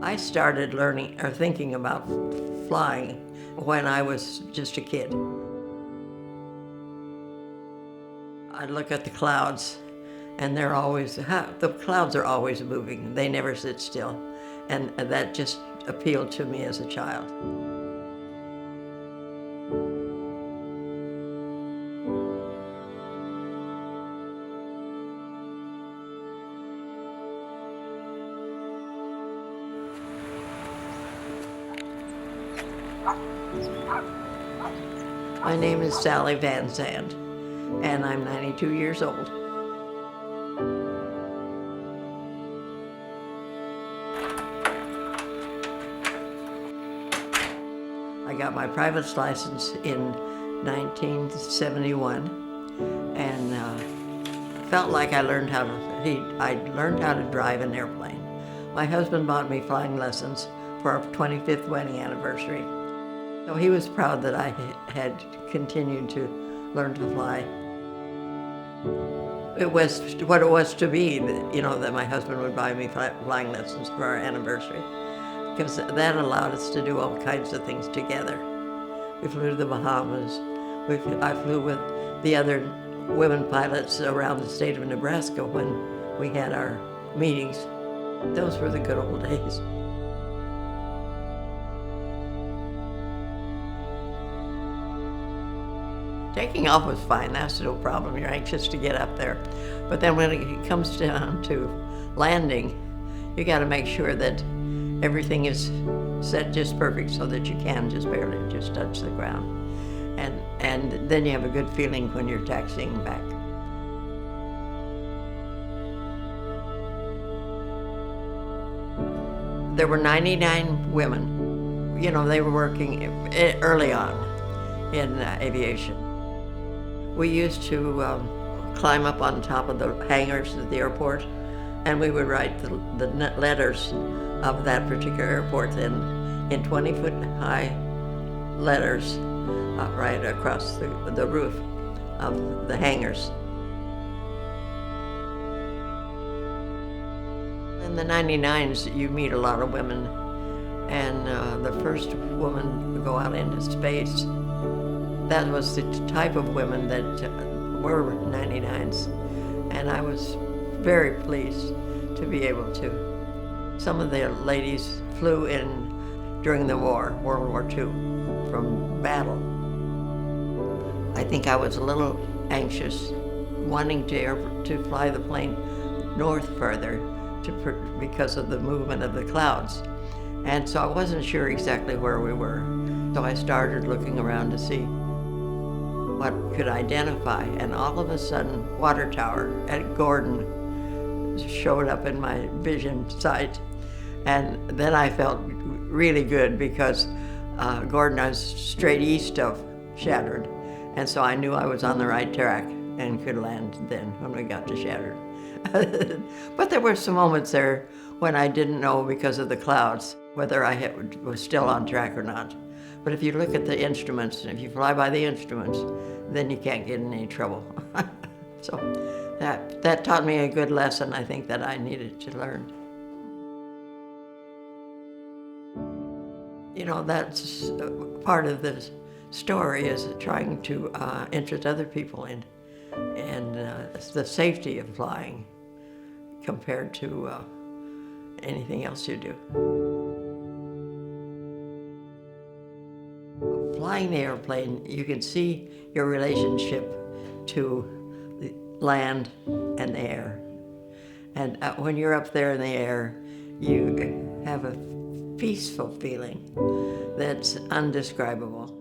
I started learning or thinking about flying when I was just a kid. I'd look at the clouds and the clouds are always moving. They never sit still. And that just appealed to me as a child. My name is Sally Van Zandt, and I'm 92 years old. I got my pilot's license in 1971, and felt like I learned how to drive an airplane. My husband bought me flying lessons for our 25th wedding anniversary. So he was proud that I had continued to learn to fly. It was what it was to be, that my husband would buy me flying lessons for our anniversary, because that allowed us to do all kinds of things together. We flew to the Bahamas. I flew with the other women pilots around the state of Nebraska when we had our meetings. Those were the good old days. Taking off was fine, that's no problem. You're anxious to get up there. But then when it comes down to landing, you got to make sure that everything is set just perfect so that you can just barely touch the ground. And then you have a good feeling when you're taxiing back. There were 99 women. They were working early on in aviation. We used to climb up on top of the hangars at the airport, and we would write the letters of that particular airport in 20-foot high letters right across the roof of the hangars. In the 99s, you meet a lot of women, and the first woman to go out into space, that was the type of women that were 99s, and I was very pleased to be able to. Some of the ladies flew in during the war, World War II, from battle. I think I was a little anxious, wanting to fly the plane north further because of the movement of the clouds. And so I wasn't sure exactly where we were. So I started looking around to see what could identify, and all of a sudden, Water Tower at Gordon showed up in my vision sight. And then I felt really good because Gordon was straight east of Shattered. And so I knew I was on the right track and could land then when we got to Shattered. But there were some moments there when I didn't know because of the clouds whether I was still on track or not. But if you look at the instruments, and if you fly by the instruments, then you can't get in any trouble. So that taught me a good lesson, I think, that I needed to learn. That's part of the story, is trying to interest other people in the safety of flying compared to anything else you do. Flying the airplane, you can see your relationship to the land and the air. And when you're up there in the air, you have a peaceful feeling that's undescribable.